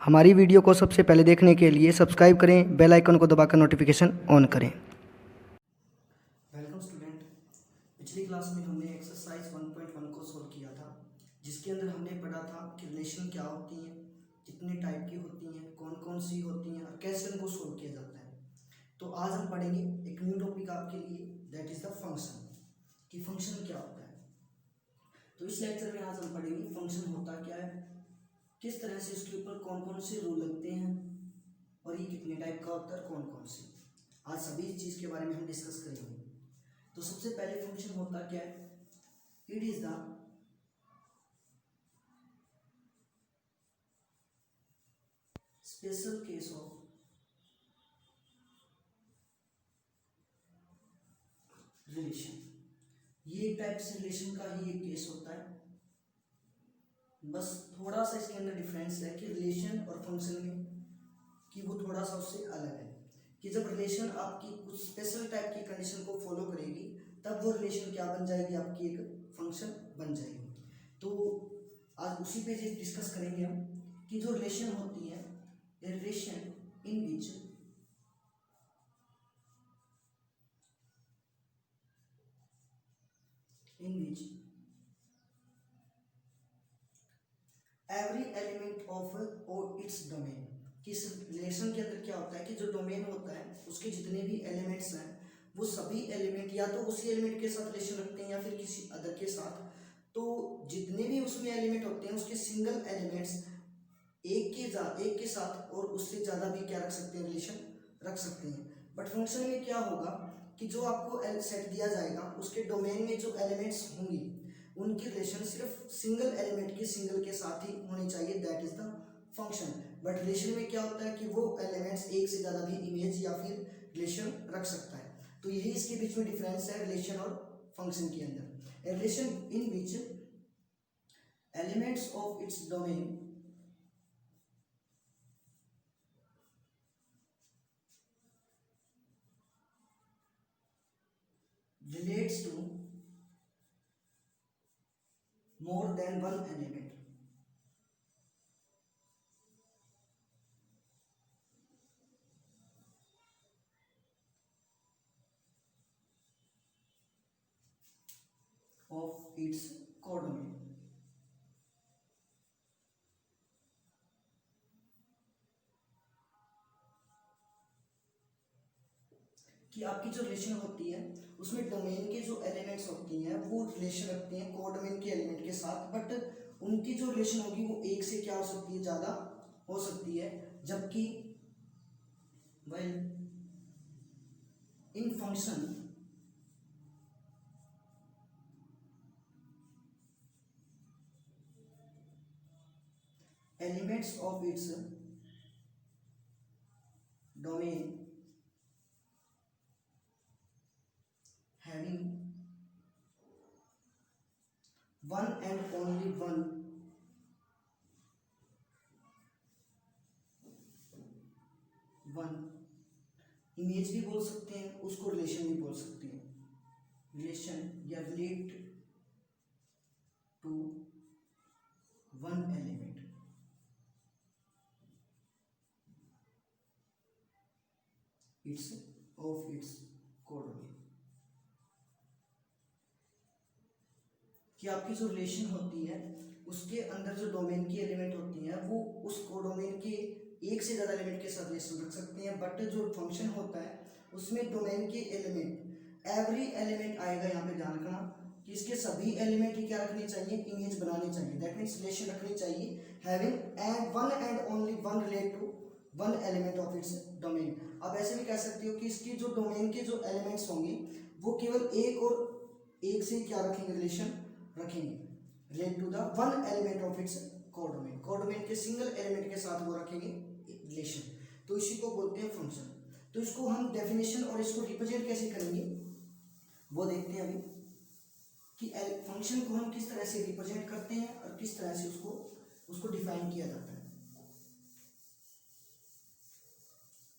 हमारी वीडियो को सबसे पहले देखने के लिए सब्सक्राइब करें, बेल आइकन को दबाकर नोटिफिकेशन ऑन करें। Welcome student. पिछली क्लास में हमने एक्सरसाइज 1.1 को सॉल्व किया था, जिसके अंदर हमने पढ़ा था कि रिलेशन क्या होती हैं, कितने टाइप की होती हैं, कौन कौन सी होती हैं और कैसे उनको सॉल्व किया जाता है। तो आज हम पढ़ेंगे एक न्यू टॉपिक आपके लिए, दैट इज़ द फंक्शन, कि फंक्शन क्या होता है। तो इस लेक्चर में आज हम पढ़ेंगे फंक्शन होता क्या है, किस तरह से इसके ऊपर कौन कौन से रूल लगते हैं और ये कितने टाइप का होता है, कौन कौन से। आज सभी चीज़ के बारे में हम डिस्कस करेंगे। तो सबसे पहले फंक्शन होता क्या है, it is the special case of relation. ये एक टाइप से रिलेशन का ही एक केस होता है, बस थोड़ा सा इसके अंदर डिफरेंस है कि रिलेशन और फंक्शन में कि वो थोड़ा सा उससे अलग है कि जब रिलेशन आपकी कुछ स्पेशल टाइप की कंडीशन को फॉलो करेगी तब वो रिलेशन क्या बन जाएगी, आपकी एक फंक्शन बन जाएगी। तो आज उसी पे डिस्कस करेंगे हम कि जो रिलेशन होती है, relation in which every element of its domain. किस रिलेशन के अंदर क्या होता है कि जो डोमेन होता है उसके जितने भी एलिमेंट्स हैं वो सभी एलिमेंट या तो उसी एलिमेंट के साथ रिलेशन रखते हैं या फिर किसी अदर के साथ। तो जितने भी उसमें एलिमेंट होते हैं उसके सिंगल एलिमेंट्स एक के साथ और उससे ज़्यादा भी क्या रख सकते हैं, रिलेशन रख सकते हैं। बट फंक्शन में क्या होगा कि जो आपको सेट दिया जाएगा उसके डोमेन में जो एलिमेंट्स होंगी उनकी रिलेशन सिर्फ सिंगल एलिमेंट के सिंगल के साथ ही होनी चाहिए, that is the function. But relation में क्या होता है कि वो एलिमेंट्स एक से ज़्यादा भी इमेज या फिर रिलेशन रख सकता है। तो यही इसके बीच में डिफरेंस है रिलेशन और फंक्शन के अंदर। Relation in which elements of its domain relates to more than one element of its codomain। कि आपकी जो रिलेशन होती है उसमें डोमेन के जो एलिमेंट्स होती हैं वो रिलेशन रखते हैं कोडोमेन के एलिमेंट के साथ, बट उनकी जो रिलेशन होगी वो एक से क्या हो सकती है, ज़्यादा हो सकती है। जबकि well in function elements of its domain having one and only one image भी बोल सकते हैं, उसको रिलेशन भी बोल सकते हैं। रिलेशन या relate to one element its of its codomain. कि आपकी जो रिलेशन होती है उसके अंदर जो डोमेन की एलिमेंट होती हैं वो उस कोडोमेन के एक से ज़्यादा एलिमेंट के साथ रिलेशन रख सकते हैं। बट जो फंक्शन होता है उसमें डोमेन के एलिमेंट एवरी एलिमेंट आएगा, यहाँ पे ध्यान रखना कि इसके सभी एलिमेंट ही क्या रखने चाहिए, इमेज बनानी चाहिए, दैट मीन्स रिलेशन रखनी चाहिए having and one and only one relate to one element of its domain. आप ऐसे भी कह सकते हो कि इसकी जो डोमेन के जो एलिमेंट्स होंगे वो केवल एक और एक से क्या रखेंगे, रिलेशन रखेंगे, relate to the one element of its codomain. Codomain के सिंगल एलिमेंट के साथ वो रखेंगे रिलेशन, तो इसी को बोलते हैं फंक्शन। तो इसको हम डेफिनेशन और इसको रिप्रेजेंट कैसे करेंगे वो देखते हैं अभी कि फंक्शन को हम किस तरह से रिप्रेजेंट करते हैं और किस तरह से उसको डिफाइन किया जाता है।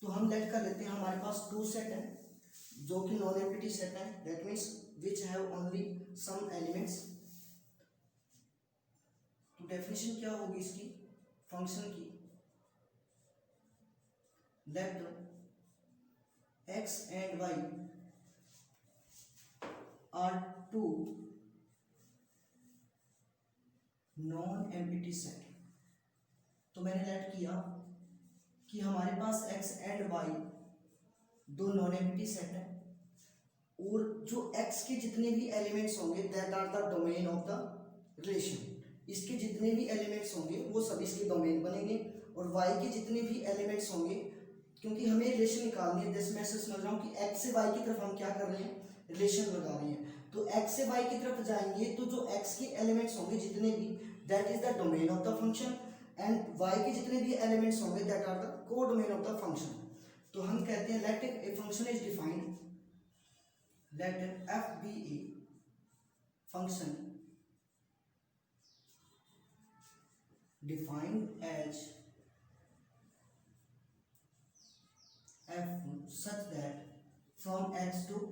तो हम लेट कर लेते हैं, हमारे पास टू सेट है जो कि नॉन एम्प्टी सेट है, that means which have only some elements. तो डेफिनेशन क्या होगी इसकी, फंक्शन की, let x and y are two non empty set. तो मैंने लेट किया कि हमारे पास x एंड y दो नॉन एम्प्टी सेट है, और जो x के जितने भी एलिमेंट्स होंगे that are the domain of the relation. इसके जितने भी एलिमेंट्स होंगे वो सब इसके डोमेन बनेंगे, और y के जितने भी एलिमेंट्स होंगे, क्योंकि हमें रिलेशन निकालनी है, जैसे मैं से समझ रहा हूँ कि x से y की तरफ हम क्या कर रहे हैं, रिलेशन लगा रहे हैं। तो x से y की तरफ जाएंगे तो जो x के एलिमेंट्स होंगे जितने भी, that is the domain of the function, and y के जितने भी एलिमेंट्स होंगे that are the codomain of the function. तो हम कहते हैं let a function is defined, let f be a function defined as f such that from x to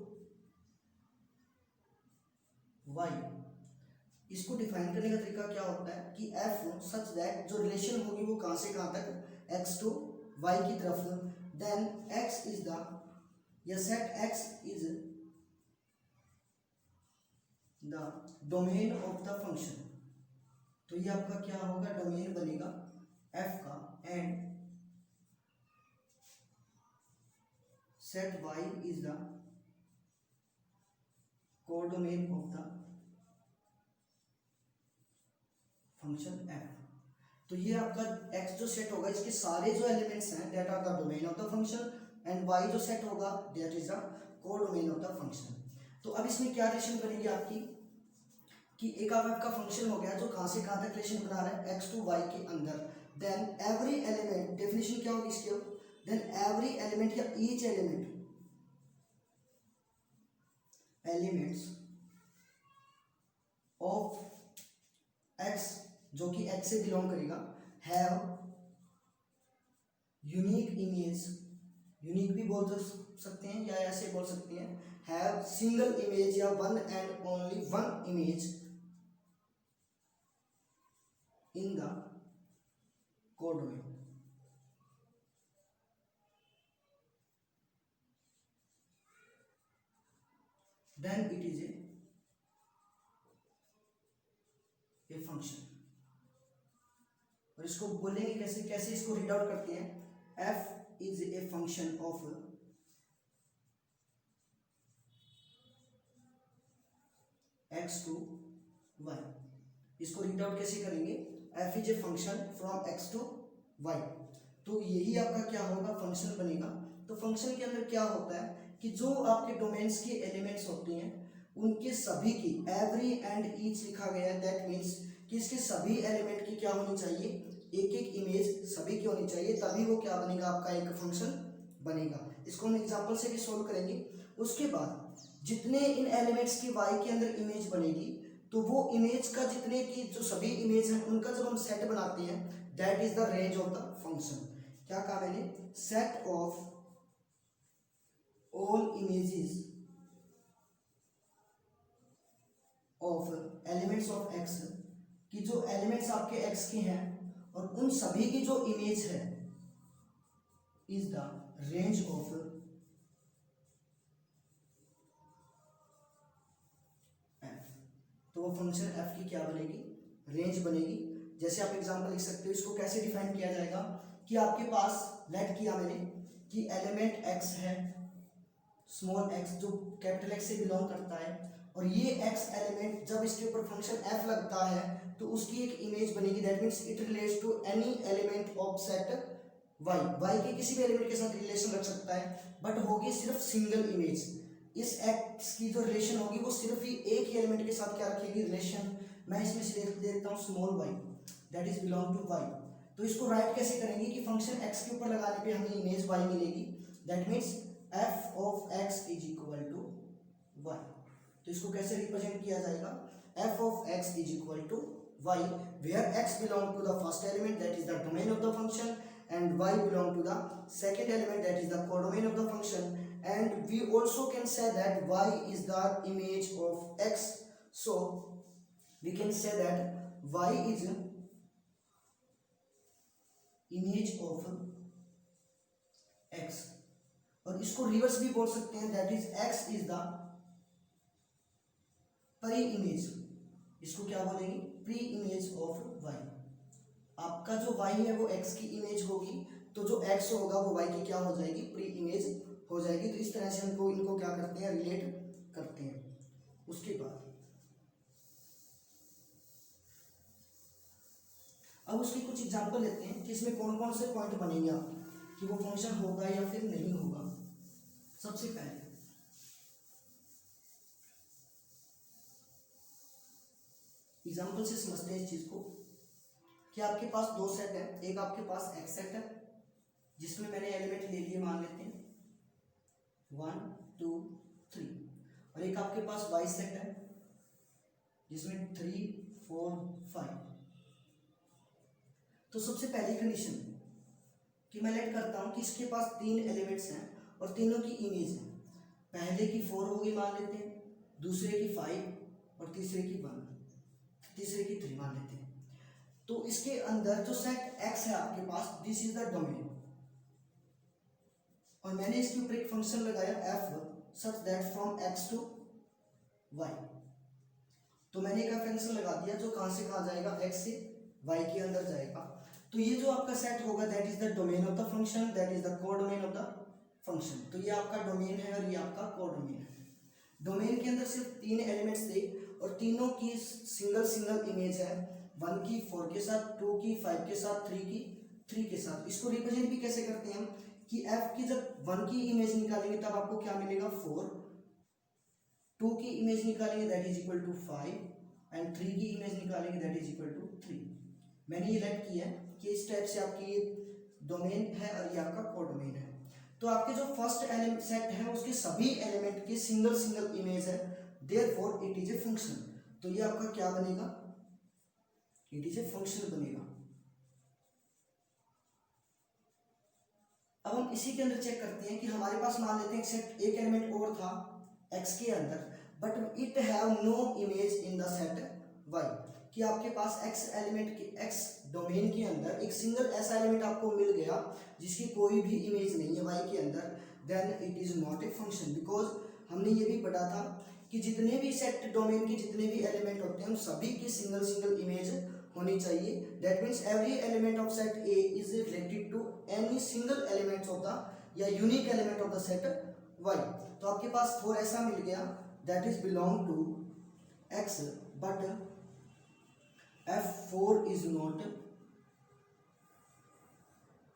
y। इसको define करने का तरीका क्या होता है कि f सच दैट जो रिलेशन होगी वो कहाँ से कहाँ तक, x टू y की तरफ, देन x इज द, या set x is the domain of the function. तो ये आपका क्या होगा, डोमेन बनेगा f का, and set y is the codomain of the function f। तो ये आपका x जो सेट होगा इसके सारे जो एलिमेंट्स हैं that are the domain of the function, and y जो सेट होगा that is the codomain of the function. तो अब इसमें क्या रिलेशन बनेगी आपकी कि एक आपका फंक्शन हो गया जो कहाँ से कहाँ तक रिलेशन बना रहा है, x टू y के अंदर, देन एवरी एलिमेंट, डेफिनेशन क्या होगी इसके, देन एवरी एलिमेंट या ईच एलिमेंट्स ऑफ x जो कि x से बिलोंग करेगा, हैव यूनिक इमेज, यूनिक भी बोल सकते हैं या ऐसे बोल सकते हैं, हैव सिंगल इमेज या one and only one image in the codomain. Then it is a function. और इसको बोलेंगे कैसे, कैसे इसको रीड आउट करते हैं, f is a function of x to y। इसको रीड आउट कैसे करेंगे, f is a function from x to y। तो यही आपका क्या होगा, फंक्शन बनेगा। तो फंक्शन के अंदर क्या होता है कि जो आपके डोमेन्स के एलिमेंट्स होते हैं उनके सभी की, एवरी एंड ईच लिखा गया है, दैट मीन्स कि इसके सभी एलिमेंट की क्या होनी चाहिए, एक एक इमेज सभी की होनी चाहिए, तभी वो क्या बनेगा, आपका एक फंक्शन बनेगा। इसको हम एग्जांपल से भी सोल्व करेंगे। उसके बाद जितने इन एलिमेंट्स की y के अंदर इमेज बनेगी, तो वो इमेज का जितने की जो सभी इमेज हैं उनका जब हम सेट बनाते हैं that is the range of the function. क्या कहा मैंने, set of all images of elements of x, कि जो एलिमेंट्स आपके x के हैं और उन सभी की जो इमेज है is the range of f। तो वो फंक्शन f की क्या बनेगी, रेंज बनेगी। जैसे आप एग्जांपल लिख सकते हो, इसको कैसे डिफाइन किया जाएगा कि आपके पास लेट किया मैंने कि एलिमेंट x है, स्मॉल x जो कैपिटल X से बिलोंग करता है, और ये x एलिमेंट जब इसके ऊपर फंक्शन f लगता है तो उसकी एक इमेज बनेगी, that means it relates to any element of set y के किसी भी एलिमेंट के साथ रिलेशन रख सकता है, बट होगी सिर्फ सिंगल इमेज। इस x की जो रिलेशन होगी वो सिर्फ ही एक ही एलिमेंट के साथ क्या रखेगी, रिलेशन। मैं इसमें से दे देता हूँ small y that is belong to y। तो इसको राइट कैसे करेंगे कि फंक्शन x के ऊपर लगाने पे हमें इमेज y मिलेगी, that means f of x is equal to y। तो इसको कैसे रिप्रेजेंट किया जाएगा, f of x is equal to y, where x belong to the first element that is the domain of the function, and y belong to the second element that is the codomain of the function, and we also can say that y is the image of x, so we can say that y is image of और इसको reverse भी बोल सकते हैं, that is x is the pre image. इसको क्या बोलेंगे? Pre image of y। आपका जो y है वो x की इमेज होगी, तो जो x होगा वो y की क्या हो जाएगी? प्री इमेज हो जाएगी। तो इस तरह से हमको इनको क्या करते हैं? रिलेट करते हैं। उसके बाद अब उसकी कुछ एग्जांपल लेते हैं कि इसमें कौन कौन से पॉइंट बनेंगे आप कि वो फंक्शन होगा या फिर नहीं होगा। सबसे पहले एग्जांपल से समझते हैं इस चीज को कि आपके पास दो सेट है। एक आपके पास एक्स सेट है जिसमें मैंने एलिमेंट ले लिए, मान लेते हैं 1 2 3, और एक आपके पास वाई सेट है जिसमें 3 4 5। तो सबसे पहली कंडीशन कि मैं लेट करता हूं कि इसके पास तीन एलिमेंट्स हैं और तीनों की इमेज है। पहले की 4 होगी मान लेते हैं, दूसरे की 5 और तीसरे की 1, तीसरे की 3 मान लेते हैं। तो इसके अंदर जो सेट x है आपके पास, दिस इज द डोमेन, और मैंने इसके ऊपर एक फंक्शन लगाया f such that from x to y। तो मैंने एक फंक्शन लगा दिया जो कहां से कहां जाएगा? x से y के अंदर जाएगा। तो ये जो आपका सेट होगा that is the domain of the function, that is the codomain of the function. तो ये आपका डोमेन है और ये आपका कोडोमेन है। डोमेन के अंदर सिर्फ तीन एलिमेंट्स थे और तीनों की सिंगल सिंगल इमेज है, 1 की 4 के साथ, 2 की 5 के साथ, 3 की 3 के साथ। इसको रिप्रेजेंट भी कैसे करते हैं हम कि f की जब 1 की इमेज निकालेंगे तब आपको क्या मिलेगा? 4, 2 की इमेज निकालेंगे that is equal to 5, and 3 की इमेज निकालेंगे दैट इज इक्वल टू 3। मैंने ये लेट किया है कि इस टाइप से आपकी ये डोमेन है और ये आपका कोडोमेन है। तो आपके जो फर्स्ट एलिमेंट सेट है उसके सभी एलिमेंट की सिंगल सिंगल इमेज है, therefore it is a function. तो ये आपका क्या बनेगा? इट इज ए फंक्शन बनेगा। अब हम इसी के अंदर चेक करते हैं कि हमारे पास मान लेते हैं सेट एक एलिमेंट और था x के अंदर, but it have no image in the set y। कि आपके पास x एलिमेंट के x डोमेन के अंदर एक सिंगल ऐसा एलिमेंट आपको मिल गया जिसकी कोई भी इमेज नहीं है y के अंदर, then it is not a function. Because हमने ये भी पढ़ा था कि जितने भी सेट डोमेन के जितने भी एलिमेंट होते हैं उन सभी की सिंगल सिंगल इमेज होनी चाहिए। That means every element of set A is related to any single elements of the या unique element of the set y। तो आपके पास 4 ऐसा मिल गया that is belong to x, but f4 is not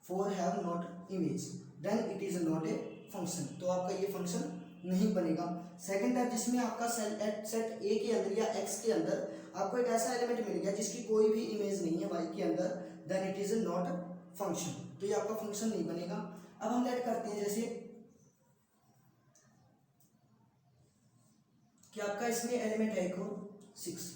4 have not image, then it is not a function। तो आपका ये फंक्शन नहीं बनेगा। सेकंड टाइप जिसमें आपका सेट ए के अंदर या x के अंदर आपको एक ऐसा एलिमेंट मिल गया जिसकी कोई भी इमेज नहीं है y के अंदर, then it is not function. तो ये आपका फंक्शन नहीं बनेगा। अब हम लेट करते हैं जैसे कि आपका इसमें एलिमेंट है एक 6,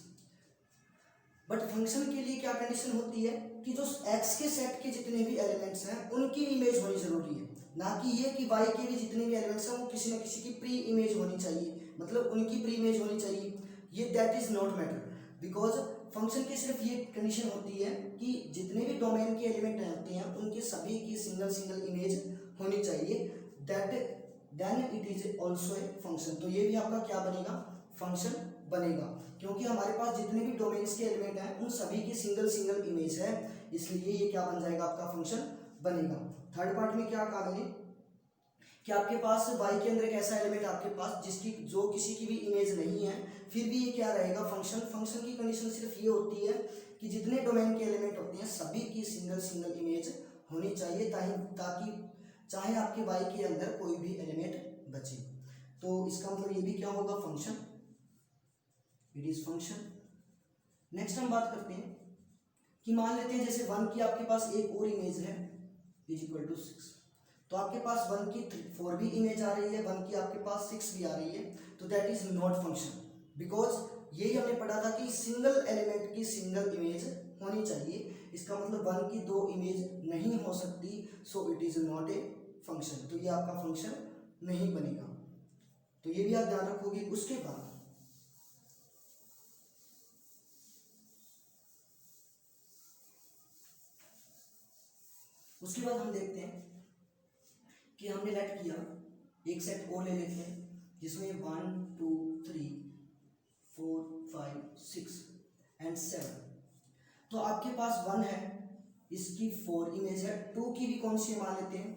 बट फंक्शन के लिए क्या कंडीशन होती है कि जो x के सेट के जितने भी एलिमेंट्स हैं उनकी इमेज होनी जरूरी है, ना कि ये कि y के भी जितने भी एलिमेंट्स हैं वो किसी न किसी की प्री इमेज होनी चाहिए, मतलब उनकी प्री इमेज होनी चाहिए। ये that is not matter, because function की सिर्फ ये कंडीशन होती है कि जितने भी डोमेन के एलिमेंट होते हैं उनके सभी की सिंगल सिंगल इमेज होनी चाहिए, that then it is also a function. तो ये भी आपका क्या बनेगा? फंक्शन बनेगा, क्योंकि हमारे पास जितने भी डोमेन्स के एलिमेंट हैं उन सभी की सिंगल सिंगल इमेज है, इसलिए ये क्या बन जाएगा? आपका फंक्शन बनेगा। थर्ड पार्ट में क्या कहा मैंने कि आपके पास y के अंदर एक ऐसा एलिमेंट आपके पास जिसकी जो किसी की भी इमेज नहीं है, फिर भी ये क्या रहेगा? फंक्शन। फंक्शन की कंडीशन सिर्फ ये होती है कि जितने डोमेन के एलिमेंट होते हैं सभी की सिंगल सिंगल इमेज होनी चाहिए, ताकि चाहे आपके y के अंदर कोई भी एलिमेंट बचे। तो इसका मतलब ये भी क्या होगा? Function. It is function. Next हम बात करते हैं कि मान लेते हैं जैसे 1 की आपके पास एक और इमेज है इज इक्वल टू 6, तो आपके पास 1 की 4 भी इमेज आ रही है, 1 की आपके पास 6 भी आ रही है, तो that is not function. Because यही हमने पढ़ा था कि सिंगल एलिमेंट की सिंगल इमेज होनी चाहिए, इसका मतलब 1 की 2 इमेज नहीं हो सकती, सो it is not a function. तो ये आपका फंक्शन नहीं बनेगा, तो ये भी आप ध्यान रखोगे। उसके बाद हम देखते हैं कि हमने लेट किया एक सेट और ले लेते हैं जिसमें 1 2 3 4 5 6 एंड 7। तो आपके पास 1 है, इसकी 4 इमेज है, 2 की भी कौन सी मान लेते हैं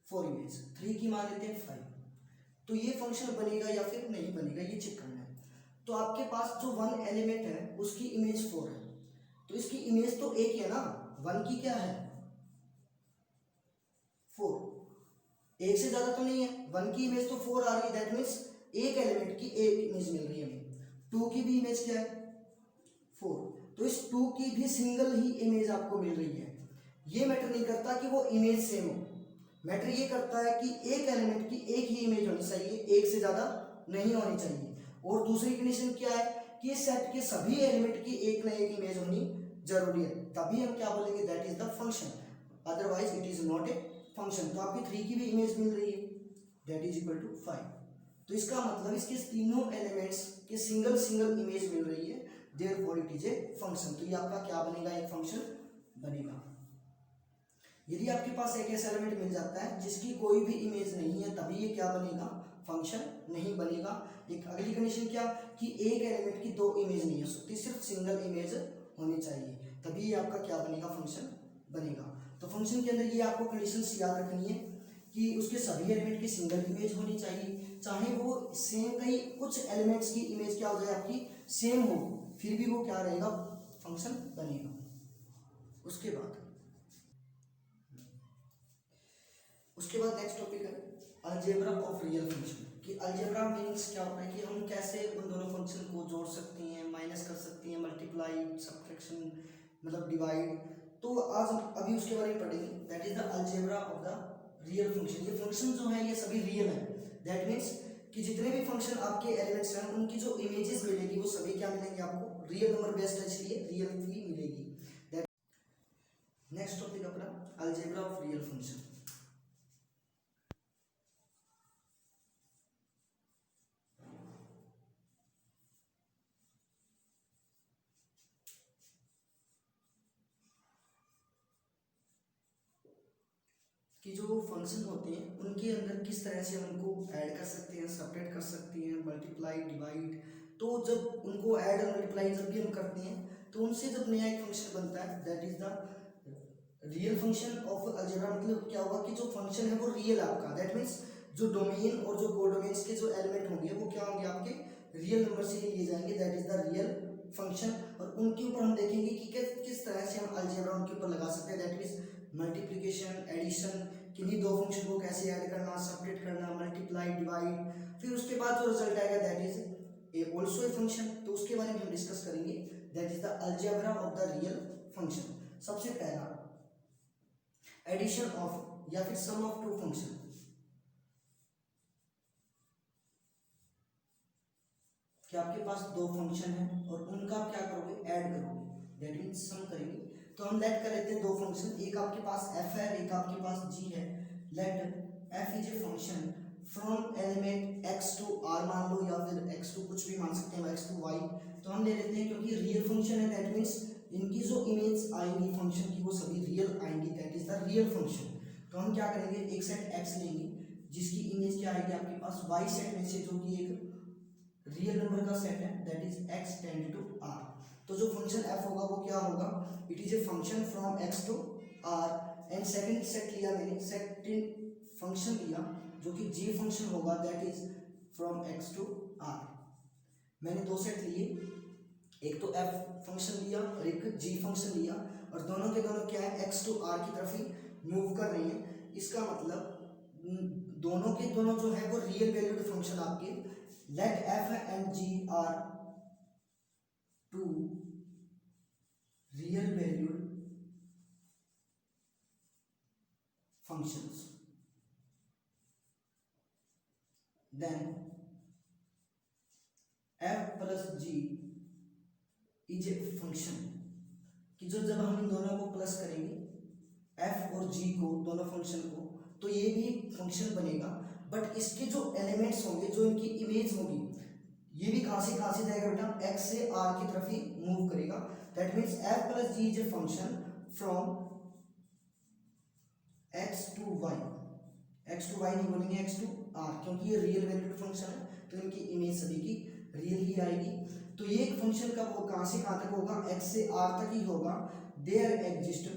4 इमेज, 3 की मान लेते हैं 5। तो ये फंक्शन बनेगा या फिर नहीं बनेगा ये चेक करना है। तो आपके पास जो 1 एलिमेंट है उसकी इमेज 4 है, तो इसकी इमेज तो एक ही है ना, 1 की क्या है 4, एक से ज्यादा तो नहीं है, 1 की इमेज तो 4 आ रही है, दैट मीन्स एक एलिमेंट की एक इमेज मिल रही है हमें। 2 की भी इमेज क्या है 4, तो इस 2 की भी सिंगल ही इमेज आपको मिल रही है। ये मैटर नहीं करता कि वो इमेज सेम हो, मैटर ये करता है कि एक एलिमेंट की एक ही इमेज होनी चाहिए, एक से ज्यादा नहीं होनी चाहिए। और दूसरी कंडीशन क्या है कि इस सेट के सभी एलिमेंट की एक ना एक इमेज होनी जरूरी है, तभी हम क्या बोलेंगे that is the function, otherwise it is not a function. तो आपकी 3 की भी इमेज मिल रही है दैट इज इक्वल टू 5, तो इसका मतलब इसके तीनों एलिमेंट्स के सिंगल सिंगल इमेज मिल रही है, therefore it is a function. तो ये आपका क्या बनेगा एक फंक्शन बनेगा। यदि आपके पास एक ऐसा एलिमेंट मिल जाता है जिसकी कोई भी इमेज नहीं है तभी ये क्या बनेगा फंक्शन नहीं बनेगा। एक अगली कंडीशन क्या कि एक एलिमेंट की 2 इमेज नहीं हो सकती, सिर्फ सिंगल इमेज होनी चाहिए, तभी ये आपका क्या बनेगा फंक्शन बनेगा। तो फंक्शन के अंदर ये आपको कंडीशंस याद रखनी है कि उसके सभी एलिमेंट की सिंगल इमेज होनी चाहिए, चाहे वो सेम कहीं कुछ एलिमेंट्स की इमेज क्या हो जाए आपकी सेम हो, फिर भी वो क्या रहेगा फंक्शन बनेगा। उसके बाद नेक्स्ट टॉपिक है अलजेब्रा ऑफ रियल फंक्शन। कि अलजेब्रा मीन्स क्या होता है कि हम कैसे उन दोनों फंक्शन को जोड़ सकते हैं, माइनस कर सकते हैं, मल्टीप्लाई, सब्ट्रैक्शन मतलब डिवाइड। तो आज हम अभी उसके बारे में पढ़ेंगे, that is the algebra of the real function. ये फंक्शन जो है ये सभी रियल है, दैट मीन्स कि जितने भी फंक्शन आपके एलिमेंट्स हैं उनकी जो इमेजेस मिलेगी वो सभी क्या मिलेंगे आपको रियल नंबर बेस्ड है, इसलिए रियल ही मिलेगी। नेक्स्ट टॉपिक अपना अलजेब्रा ऑफ रियल फंक्शन। कि जो फंक्शन होते हैं उनके अंदर किस तरह से उनको ऐड कर सकते हैं, सेपरेट कर सकते हैं, मल्टीप्लाई, डिवाइड। तो जब उनको ऐड और मल्टीप्लाई जब भी हम करते हैं तो उनसे जब नया एक फंक्शन बनता है that is the real function of algebra. मतलब क्या होगा कि जो फंक्शन है वो रियल आपका, दैट मीन्स जो डोमेन और जो कोडोमेन्स के जो एलिमेंट होंगे वो क्या होंगे आपके रियल नंबर से लिए जाएंगे, that is the real function. और उनके ऊपर हम देखेंगे कि किस तरह से हम अलजेब्रा उनके ऊपर लगा सकते हैं, दैट मीन्स मल्टीप्लिकेशन, एडिशन, किन्हीं दो फंक्शन को कैसे ऐड करना, सेपरेट करना, मल्टीप्लाई, डिवाइड। फिर उसके बाद जो रिजल्ट आएगा that is a also a function, तो उसके बारे में हम डिस्कस करेंगे, that is the algebra of the real function. सबसे पहला एडिशन ऑफ या फिर सम ऑफ टू फंक्शन। कि आपके पास दो फंक्शन है और उनका क्या करोगे ऐड करोगे, दैट मीन्स सम करेंगे। तो हम लेट कर लेते हैं दो फंक्शन, एक आपके पास f है, एक आपके पास g है। लेट f is a function from element x to r मान लो, या फिर x टू कुछ भी मान सकते हैं, x टू y। तो हम ले लेते हैं क्योंकि रियल फंक्शन है, दैट मीन्स इनकी जो इमेज आएंगी फंक्शन की वो सभी रियल आएंगी, that is the real function. तो हम क्या करेंगे एक सेट x लेंगे जिसकी इमेज क्या आएगी आपके पास y सेट में से, जो कि एक रियल नंबर का सेट है, that is x tend to r। तो जो फंक्शन f होगा वो क्या होगा, it is a function from x to r। And second set लिया मैंने, सेकंड फंक्शन लिया जो कि g फंक्शन होगा, that is from x to r। मैंने दो सेट लिए, एक तो f फंक्शन लिया और एक g फंक्शन लिया, और दोनों के दोनों क्या है x टू r की तरफ ही मूव कर रही है। इसका मतलब दोनों के दोनों जो है वो रियल वैल्यूड फंक्शन आपके। Let f and g are two real valued functions, then f plus g is a function। कि जो जब हम इन दोनों को प्लस करेंगे f और g को, दोनों फंक्शन को, तो ये भी फंक्शन बनेगा। बट इसके जो एलिमेंट्स होंगे, जो इनकी इमेज होगी, ये भी कहां से जाएगा बेटा, x से r की तरफ ही मूव करेगा। That means f plus g is a function from x to y, x to y नहीं बोलेंगे, x टू आर, क्योंकि ये रियल वैल्यूड फंक्शन है तो इनकी इमेज सभी की रियल ही आएगी। तो ये एक फंक्शन कब वो कहाँ से कहाँ तक होगा, x से r तक ही होगा। There exist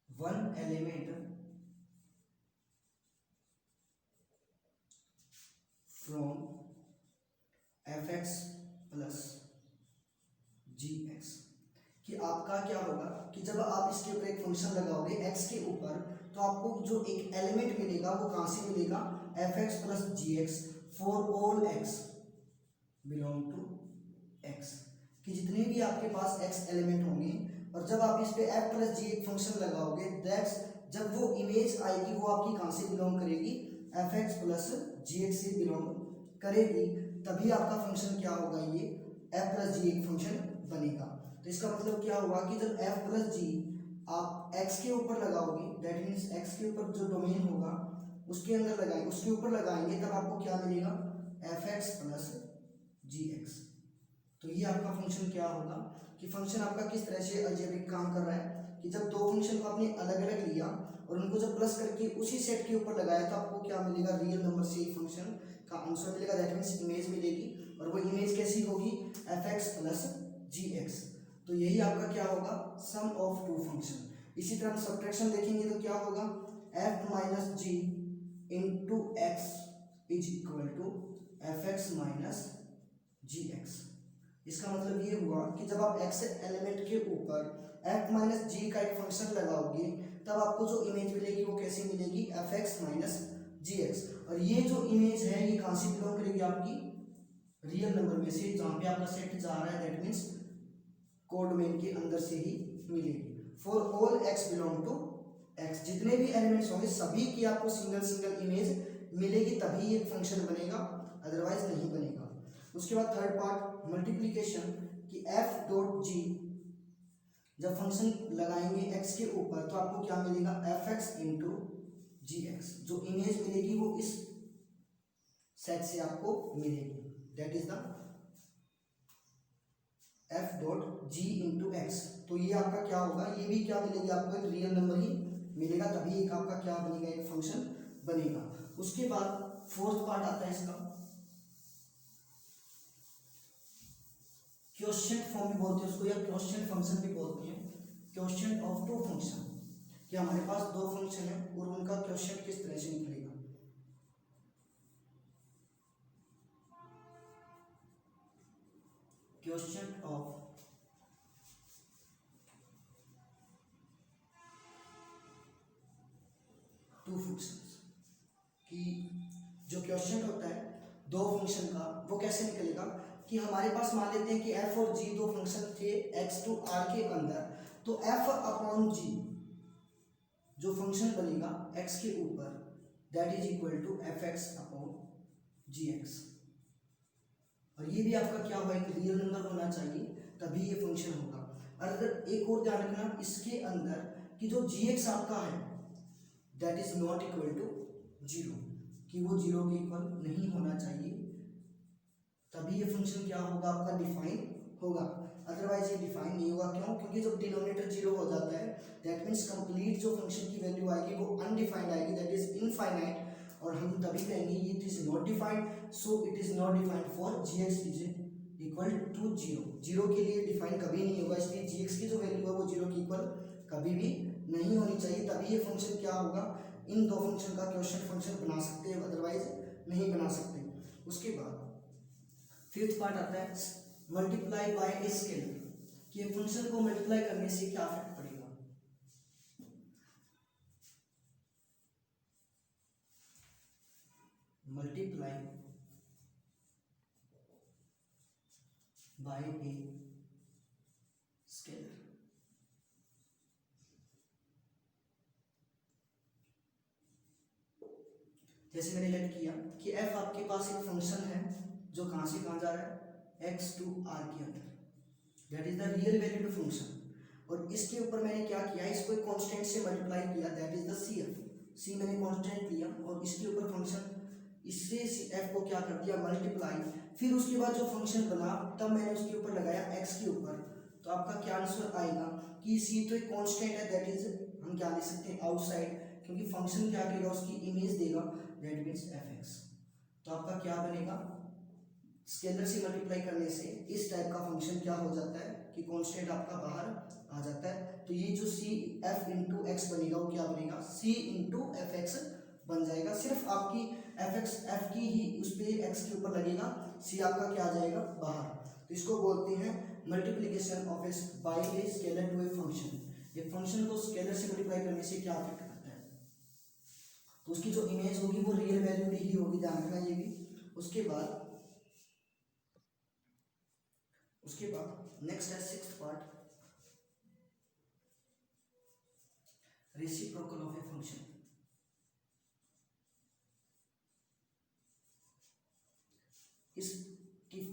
one element from fx plus gx, कि आपका क्या होगा कि जब आप इसके ऊपर एक फंक्शन लगाओगे x के ऊपर, तो आपको जो एक एलिमेंट मिलेगा वो कहाँ से मिलेगा, fx plus gx for all x belong to x, कि जितने भी आपके पास x एलिमेंट होंगे और जब आप इस पे f प्लस g एक फंक्शन लगाओगे, दैट्स जब वो इमेज आएगी वो आपकी कहाँ से बिलोंग करेगी, fx प्लस gx से बिलोंग करेगी, तभी आपका फंक्शन क्या होगा, ये f प्लस g एक फंक्शन बनेगा। तो इसका मतलब क्या हुआ कि जब f प्लस जी आप x के ऊपर लगाओगे, दैट मीन्स x के ऊपर जो डोमेन होगा उसके अंदर लगाएंगे, उसके ऊपर लगाएंगे, तब आपको क्या मिलेगा, fx प्लस gx। तो ये आपका फंक्शन क्या होगा कि फंक्शन आपका किस तरह से अलजेब्रिक काम कर रहा है कि जब दो फंक्शन को आपने अलग अलग लिया और उनको जब प्लस करके उसी सेट के ऊपर लगाया तो आपको क्या मिलेगा, रियल नंबर से एक फंक्शन का आंसर मिलेगा, दैट मीन्स इमेज मिलेगी। और वो इमेज कैसी होगी, fx प्लस gx। तो यही आपका क्या होगा, सम ऑफ टू फंक्शन। इसी तरह हम सब्ट्रैक्शन देखेंगे तो क्या होगा, f minus g into x is equal to f x minus g x. इसका मतलब ये हुआ कि जब आप x एलिमेंट के ऊपर f माइनस जी का एक फंक्शन लगाओगे तब आपको जो इमेज मिलेगी वो कैसी मिलेगी, F x minus g x. और ये जो इमेज है ये कहाँ से बिलोंग करेगी, आपकी रियल नंबर में से, जहाँ पे आपका सेट जा रहा है, दैट मीन्स कोडोमेन के अंदर से ही मिलेगी। For all x belong to x, जितने भी एलिमेंट्स होंगे सभी की आपको सिंगल सिंगल इमेज मिलेगी, तभी एक फंक्शन बनेगा, अदरवाइज नहीं बनेगा। उसके बाद थर्ड पार्ट मल्टीप्लिकेशन, कि f डॉट जी जब फंक्शन लगाएंगे x के ऊपर तो आपको क्या मिलेगा, एफ एक्स इंटू जी एक्स। जो इमेज मिलेगी वो इस सेट से आपको मिलेगी, that is the f dot G into x. तो ये आपका क्या होगा, ये भी क्या मिलेगा आपको, एक रियल नंबर ही मिलेगा, तभी एक आपका क्या बनेगा, एक फंक्शन बनेगा। उसके बाद फोर्थ पार्ट आता है इसका, क्वोशिएंट फॉर्म भी बोलते हैं उसको, या क्वोशिएंट फंक्शन भी बोलते हैं, क्वोशिएंट ऑफ टू फंक्शन, कि हमारे पास दो फंक्शन है और उनका क्वोशिएंट किस तरह से निकलेगा। क्वोशिएंट ऑफ टू फंक्शंस, कि जो क्वोशिएंट होता है दो फंक्शन का वो कैसे निकलेगा, कि हमारे पास मान लेते हैं कि f और g दो फंक्शन थे x टू r के अंदर, तो f अपॉन g जो फंक्शन बनेगा x के ऊपर, that is equal to f x upon g x. और ये भी आपका क्या होगा, एक रियल नंबर होना चाहिए, तभी ये फंक्शन होगा। और अगर एक और ध्यान रखना इसके अंदर कि जो जी एक्स आपका है that is not equal to zero, कि वो जीरो के इक्वल नहीं होना चाहिए, तभी ये फंक्शन क्या होगा, आपका डिफाइन होगा, अदरवाइज ये डिफाइन नहीं होगा। क्यों, क्योंकि जब डिनोमिनेटर जीरो हो जाता है दैट मीन्स कंप्लीट जो फंक्शन की वैल्यू आएगी वो अनडिफाइंड आएगी, दैट इज इनफाइनाइट, और हम तभी कहेंगे it is not defined, so it is not defined for g x is equal to zero. Zero के लिए डिफाइन कभी नहीं होगा, इसलिए जी एक्स की जो वैल्यू है वो जीरो की इक्वल कभी भी नहीं होनी चाहिए, तभी ये फंक्शन क्या होगा, इन दो फंक्शन का क्वोशिएंट फंक्शन बना सकते हैं, अदरवाइज नहीं बना सकते। उसके बाद फिफ्थ पार्ट आता है मल्टीप्लाई बाय ए स्केलर, कि फंक्शन को मल्टीप्लाई करने से क्या फर्क पड़ेगा। मल्टीप्लाई बाय ए स्केलर, जैसे मैंने लेट किया कि f आपके पास एक फंक्शन है जो कहां से कहां जा रहा है, x टू r के अंदर, that is the real valued function, और इसके ऊपर मैंने क्या किया, इसको एक कांस्टेंट से मल्टीप्लाई किया, that is the cf। c मैंने कांस्टेंट लिया और इसके ऊपर फंक्शन, इससे f को क्या कर दिया, मल्टीप्लाई, फिर उसके बाद जो फंक्शन बना तब मैंने उसके ऊपर लगाया x के ऊपर, तो तो आपका क्या आंसर आएगा कि सी तो एक कांस्टेंट है, दैट इज हम क्या लिख सकते हैं आउटसाइड, क्योंकि फंक्शन क्या करेगा उसकी इमेज देगा, दैट मीन्स एफ एक्स। तो आपका क्या बनेगा, स्केलर से मल्टीप्लाई करने से इस टाइप का फंक्शन क्या हो जाता है कि कांस्टेंट आपका बाहर आ जाता है। तो ये जो सी एफ इंटू एक्स बनेगा वो क्या बनेगा, सी इंटू एफ एक्स बन जाएगा। सिर्फ आपकी एफ एक्स एफ की ही उस पर एक्स के ऊपर लगेगा, सी आपका क्या आ जाएगा बाहर। तो इसको बोलते हैं multiplication of a by a scalar to a function. एक फंक्शन को स्केलर से मल्टीप्लाई करने से क्या इफेक्ट करता है, तो उसकी जो इमेज होगी वो रियल वैल्यू ही होगी, ध्यान रखना ये भी। उसके बाद नेक्स्ट है sixth part, reciprocal of a function.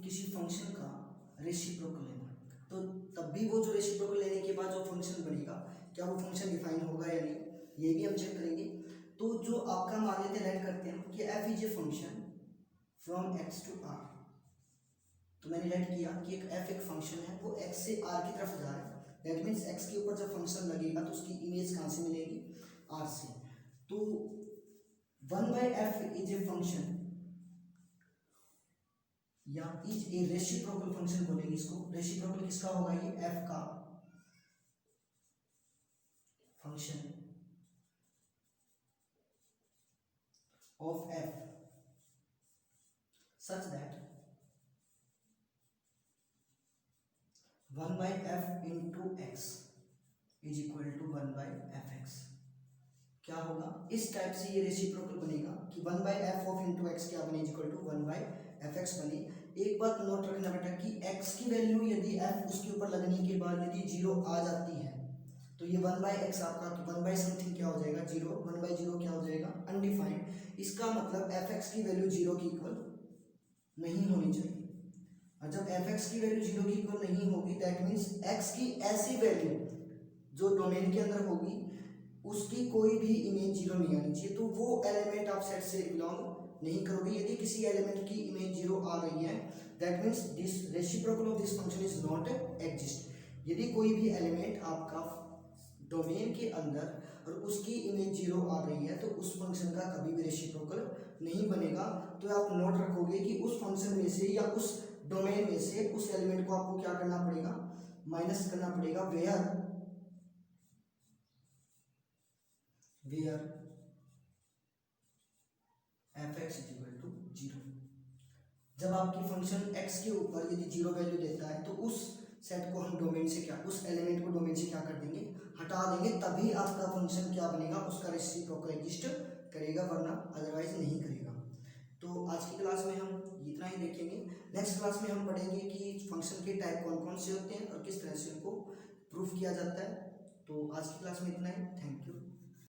किसी फंक्शन का रेसिप्रोकल लेना, तो तब भी वो जो रेसिप्रोकल लेने के बाद जो फंक्शन बनेगा क्या वो फंक्शन डिफाइन होगा या नहीं, ये भी हम चेक करेंगे। तो जो आपका मान लेते हैं, लेट करते हैं कि f is a function from x to r. तो मैंने लेट किया कि एक एफ एक फंक्शन है, वो एक्स से आर की तरफ जा रहा है, दैट मीन्स एक्स के ऊपर जब फंक्शन लगेगा तो उसकी इमेज कहाँ से मिलेगी, आर से। तो 1/f इज ए फंक्शन या इज ए रेसिप्रोकल फंक्शन बोलेंगे इसको। रेसिप्रोकल किसका होगा, ये एफ का function of f such that 1/f into x is equal to 1/f x. क्या होगा, इस टाइप से ये रेसिप्रोकल बनेगा कि 1/f ऑफ इंटू एक्स क्या बने, इक्वल टू 1/f एक्स बने। एक बात नोट रखना बेटा कि x की वैल्यू यदि f उसके ऊपर लगने के बाद यदि 0 आ जाती है तो ये 1/x आपका 1 समथिंग क्या हो जाएगा, 0। 1/0 क्या हो जाएगा, अनडिफाइंड। इसका मतलब fx की वैल्यू 0 की इक्वल नहीं होनी चाहिए, और जब fx की वैल्यू 0 की इक्वल नहीं होगी दैट मीन्स x की ऐसी वैल्यू जो डोमेन के अंदर होगी उसकी कोई भी इमेज 0 नहीं आनी चाहिए। तो वो एलिमेंट आप सेट से बिलोंग नहीं करोगे। यदि किसी एलिमेंट की इमेज 0 आ गई है that means this reciprocal of this function is not exist. यदि कोई भी एलिमेंट आपका डोमेन के अंदर और उसकी इमेज 0 आ रही है तो उस फंक्शन का कभी भी रेसिप्रोकल नहीं बनेगा। तो आप नोट रखोगे कि उस फंक्शन में से या उस डोमेन में से उस एलिमेंट को आपको क्या करना पड़ेगा, माइनस करना पड़ेगा, वेयर f(x) = 0। जब आपकी फंक्शन x के ऊपर यदि 0 वैल्यू देता है तो उस सेट को हम डोमेन से क्या, उस एलिमेंट को डोमेन से क्या कर देंगे, हटा देंगे, तभी आपका फंक्शन क्या बनेगा, उसका रेसिप्रोकल एग्जिस्ट करेगा, वरना अदरवाइज नहीं करेगा। तो आज की क्लास में हम इतना ही देखेंगे। नेक्स्ट क्लास में हम पढ़ेंगे कि फंक्शन के टाइप कौन कौन से होते हैं और किस तरह से उनको प्रूफ किया जाता है। तो आज की क्लास में इतना ही, थैंक यू।